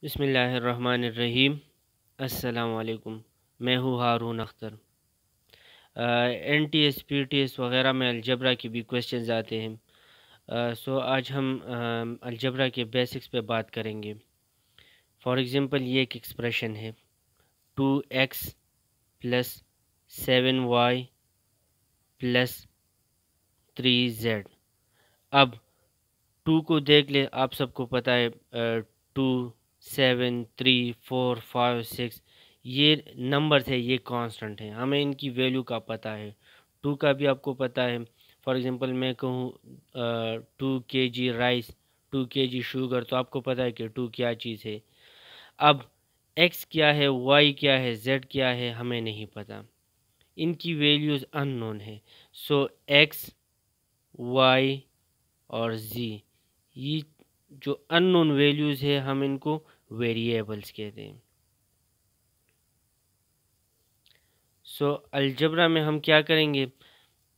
बिस्मिल्लाहिर्रहमानिर्रहीम। अस्सलाम वालेकुम। मैं हूँ हारून अख्तर। NTS PTS वग़ैरह में अलजबरा के भी क्वेश्चंस आते हैं। सो आज हम अलजबरा के बेसिक्स पे बात करेंगे। फॉर एग्ज़ाम्पल ये एक एक्सप्रेशन है 2x plus 7y plus 3z। अब 2 को देख ले, आप सबको पता है 2 7 3 4 5 6 ये नंबर्स है, ये कांस्टेंट है, हमें इनकी वैल्यू का पता है। 2 का भी आपको पता है। फॉर एग्जांपल मैं कहूँ 2 kg राइस, 2 kg शुगर, तो आपको पता है कि 2 क्या चीज़ है। अब x क्या है, y क्या है, z क्या है, हमें नहीं पता, इनकी वैल्यूज़ अननोन है। सो x y और z, ये जो अननोन वैल्यूज़ है हम इनको वेरिएबल्स कहते हैं। सो अलजबरा में हम क्या करेंगे,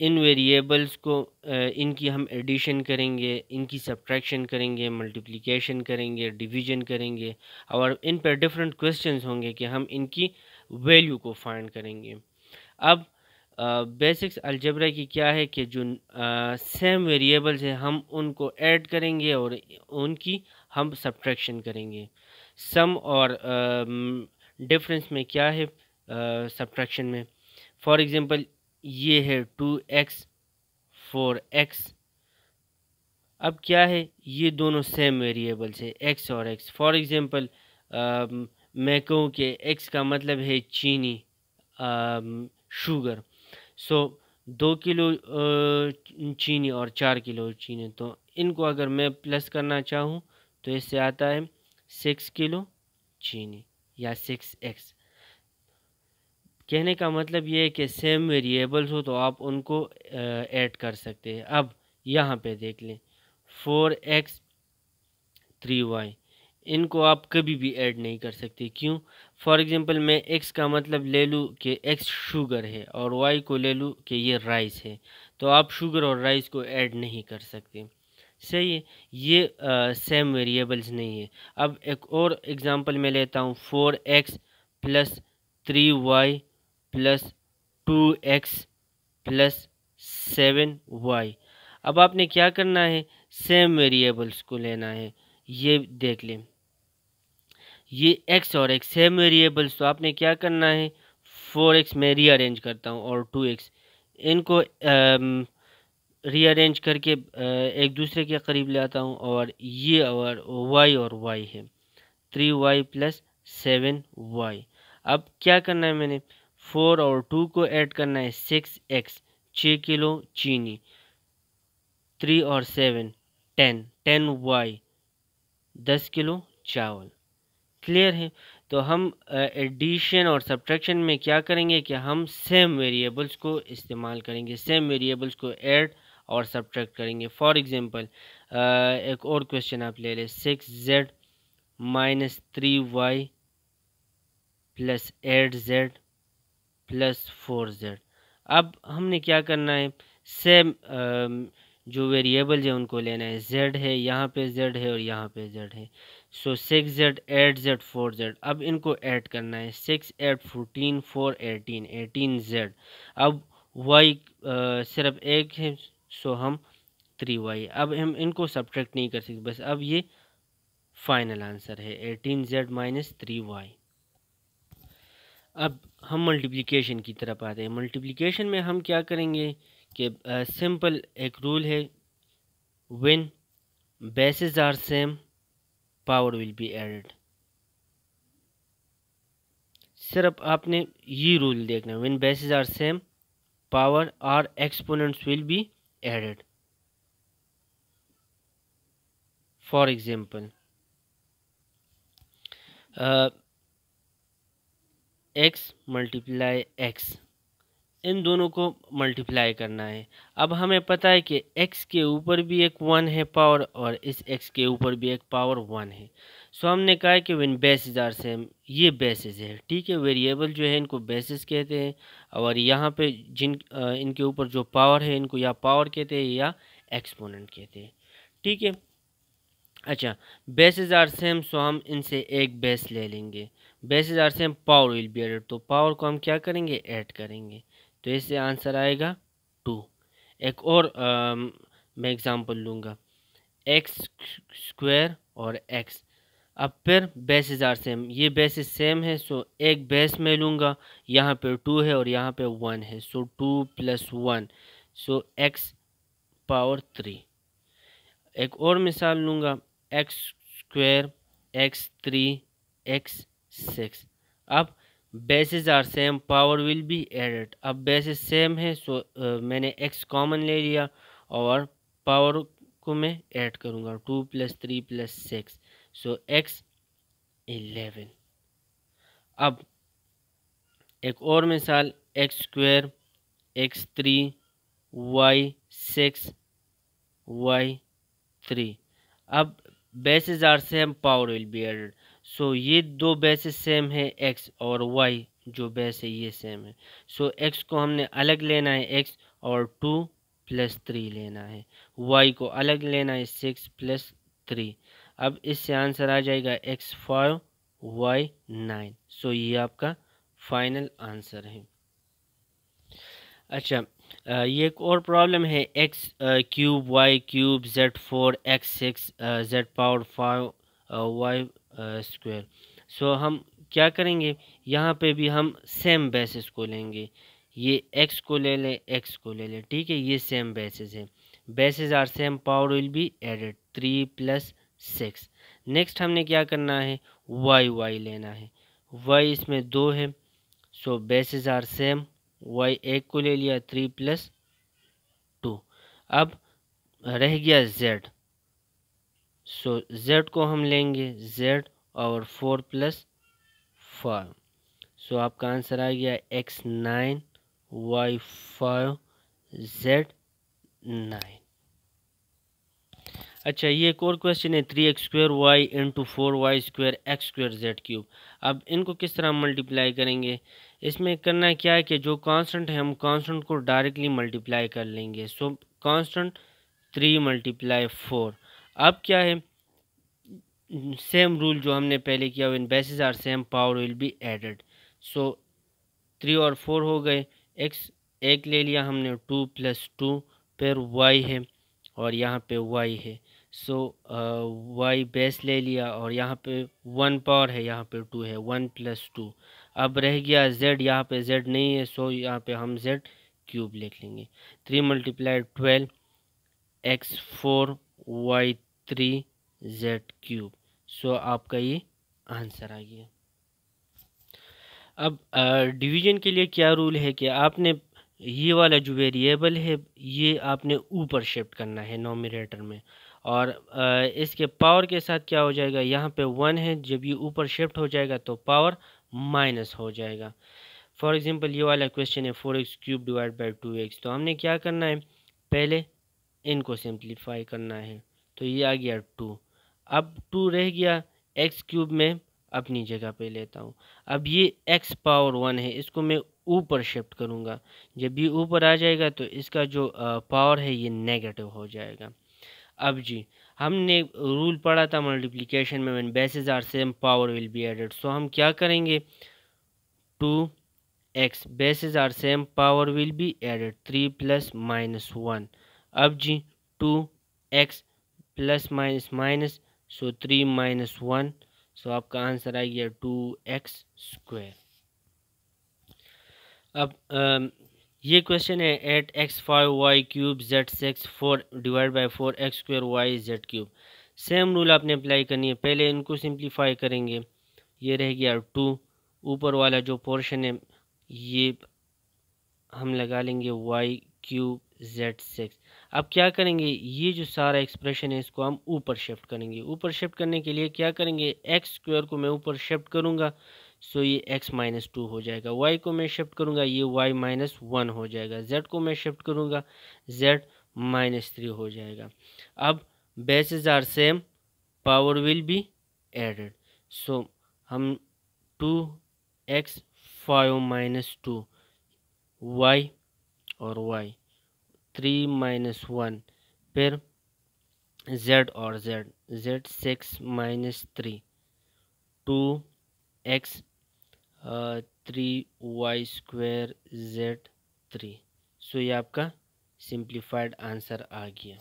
इन वेरिएबल्स को इनकी हम एडिशन करेंगे, इनकी सब्ट्रैक्शन करेंगे, मल्टीप्लिकेशन करेंगे, डिवीजन करेंगे, और इन पर डिफरेंट क्वेश्चंस होंगे कि हम इनकी वैल्यू को फाइंड करेंगे। अब बेसिक्स अलजबरा की क्या है कि जो सेम वेरिएबल्स हैं हम उनको ऐड करेंगे और उनकी हम सब्ट्रैक्शन करेंगे। सम और डिफरेंस में क्या है सब्ट्रैक्शन में, फॉर एग्जांपल ये है 2x 4x। अब क्या है, ये दोनों सेम वेरिएबल्स है x और x। फॉर एग्जांपल मैं कहूँ कि x का मतलब है चीनी, शुगर। सो 2 किलो चीनी और 4 किलो चीनी, तो इनको अगर मैं प्लस करना चाहूँ तो इससे आता है 6 किलो चीनी या 6x। कहने का मतलब ये है कि सेम वेरिएबल्स हो तो आप उनको ऐड कर सकते हैं। अब यहाँ पे देख लें 4x 3y, इनको आप कभी भी ऐड नहीं कर सकते। क्यों? फॉर एग्जांपल मैं x का मतलब ले लूँ कि x शुगर है और y को ले लूँ कि ये राइस है, तो आप शुगर और राइस को ऐड नहीं कर सकते। सही है, ये सेम वेरिएबल्स नहीं है। अब एक और एग्जांपल मैं लेता हूँ 4x plus 3y plus 2x plus 7y। अब आपने क्या करना है, सेम वेरिएबल्स को लेना है। ये देख लें, ये x और x सेम वेरिएबल्स, तो आपने क्या करना है, 4x में रीअरेंज करता हूँ और 2x, इनको रीअरेंज करके एक दूसरे के करीब ले आता हूँ, और ये और y है 3y प्लस 7y। अब क्या करना है, मैंने 4 और 2 को ऐड करना है 6x, 6 किलो चीनी, 3 और 7 10y, 10 किलो चावल। क्लियर है? तो हम एडिशन और सब्ट्रैक्शन में क्या करेंगे कि हम सेम वेरिएबल्स को इस्तेमाल करेंगे, सेम वेरिएबल्स को ऐड और सब्ट्रैक्ट करेंगे। फॉर एग्जांपल एक और क्वेश्चन आप ले लें 6z minus 3y plus 8z plus 4z। अब हमने क्या करना है, सेम जो वेरिएबल है उनको लेना है। z है, यहाँ पे z है और यहाँ पे z है। सो 6z 8z 4z, अब इनको ऐड करना है। 6 8 14 4 18 18z। अब y सिर्फ एक है, सो हम 3y। अब हम इनको सब्ट्रैक्ट नहीं कर सकते, बस अब ये फाइनल आंसर है 18z माइनस 3y। अब हम मल्टीप्लिकेशन की तरफ आते हैं। मल्टीप्लिकेशन में हम क्या करेंगे कि सिंपल एक रूल है, when bases are same power will be added. सिर्फ आपने ये रूल देखना है, when bases are same power और exponents will be added. For example x multiply x, इन दोनों को मल्टीप्लाई करना है। अब हमें पता है कि x के ऊपर भी एक 1 है पावर, और इस x के ऊपर भी एक पावर 1 है। सो हमने कहा है कि व्हेन बेसिस आर सेम, ये बेसिस है, ठीक है। वेरिएबल जो है इनको बेसिस कहते हैं, और यहाँ पे इनके ऊपर जो पावर है इनको या पावर कहते हैं या एक्सपोनेंट कहते हैं, ठीक है। अच्छा, बेसिस आर सेम, सो हम इनसे एक बेस ले लेंगे। Basis are same, power will be added, तो पावर को हम क्या करेंगे, ऐड करेंगे। तो इससे आंसर आएगा 2। एक और मैं एग्जांपल लूँगा, एक्स स्क्वायर और एक्स। अब फिर बेसिस आर सेम, ये बेसिस सेम है, सो एक बेस में लूँगा, यहाँ पे 2 है और यहाँ पे 1 है, सो 2 + 1, सो एक्स पावर 3। एक और मिसाल लूँगा, एक्स स्क्वायर, एक्स 3, एक्स 6। अब basis are same, power will be added. अब बेसिस सेम है, सो मैंने एक्स कॉमन ले लिया और पावर को मैं ऐड करूँगा, 2 + 3 + 6, सो एक्स 11। अब एक और मिसाल, x square, x 3, y 6, y 3। अब basis are same, power will be added, so ये दो बेसिस सेम है, एक्स और वाई जो बेस है ये सेम है, सो एक्स को हमने अलग लेना है, एक्स, और 2 + 3 लेना है, वाई को अलग लेना है, 6 + 3। अब इससे आंसर आ जाएगा एक्स 5, वाई 9, सो ये आपका फाइनल आंसर है। अच्छा, ये एक और प्रॉब्लम है, x cube, y cube, Z4, x6, Z⁻5, y square. So हम क्या करेंगे, यहाँ पे भी हम सेम बेसिस को लेंगे, ये x को ले लें, x को ले लें, ठीक है, ये सेम बेसिस है। Basis are same, power will be added, 3 + 6। Next हमने क्या करना है, y लेना है, y इसमें 2 है, सो बेसिस आर सेम, वाई एक को ले लिया, 3 + 2। अब रह गया z, सो z को हम लेंगे, z और 4 + 5, सो आपका आंसर आ गया x9, y5, z9। अच्छा, ये एक और क्वेश्चन है, 3x² y × 4y² x² z³। अब इनको किस तरह मल्टीप्लाई करेंगे, इसमें करना क्या है कि जो कांस्टेंट है हम कांस्टेंट को डायरेक्टली मल्टीप्लाई कर लेंगे, सो कांस्टेंट 3 × 4। अब क्या है, सेम रूल जो हमने पहले किया, इन basis are same, power will be added, so 3 और 4 हो गए, x एक ले लिया हमने, 2 + 2, फिर y है और यहाँ पे y है, सो y बेस ले लिया और यहाँ पे 1 पावर है, यहाँ पे 2 है, 1 + 2। अब रह गया z, यहाँ पे z नहीं है, सो यहाँ पे हम z³ लिख लेंगे, 3 × 12, x4, y3, z³। सो आपका ये आंसर आ गया। अब डिवीजन के लिए क्या रूल है कि आपने ये वाला जो वेरिएबल है ये आपने ऊपर शिफ्ट करना है नोमिनेटर में, और इसके पावर के साथ क्या हो जाएगा, यहाँ पे 1 है, जब ये ऊपर शिफ्ट हो जाएगा तो पावर माइनस हो जाएगा। फॉर एग्जांपल ये वाला क्वेश्चन है 4x³ / 2x, तो हमने क्या करना है, पहले इनको सिंप्लीफाई करना है, तो ये आ गया 2। अब 2 रह गया, x³ में अपनी जगह पे लेता हूँ। अब ये x पावर 1 है, इसको मैं ऊपर शिफ्ट करूँगा, जब ये ऊपर आ जाएगा तो इसका जो पावर है ये नेगेटिव हो जाएगा। अब जी, हमने रूल पढ़ा था मल्टीप्लिकेशन में, when basis are same, power will be added, so हम क्या करेंगे, 2x basis are same, power will be added, 3 + -1। अब जी 2x plus minus minus, so 3 - 1, so आपका आंसर आ गया 2x²। अब ये क्वेश्चन है 8x5y³ z6 4 / 4x² y z³। Same rule आपने अप्लाई करनी है, पहले इनको सिंप्लीफाई करेंगे, ये रह गया 2, ऊपर वाला जो पोर्शन है ये हम लगा लेंगे y³ z6। अब क्या करेंगे, ये जो सारा एक्सप्रेशन है इसको हम ऊपर शिफ्ट करेंगे। ऊपर शिफ्ट करने के लिए क्या करेंगे, x² को मैं ऊपर शिफ्ट करूँगा, सो ये x - 2 हो जाएगा, y को मैं शिफ्ट करूँगा, ये y - 1 हो जाएगा, z को मैं शिफ्ट करूँगा, z - 3 हो जाएगा। अब basis are same, power will be added, so हम 2x 5 - 2 y और y, 3 - 1, फिर z और z 6 - 3 2x 3y² z 3। सो ये आपका सिंप्लीफाइड आंसर आ गया।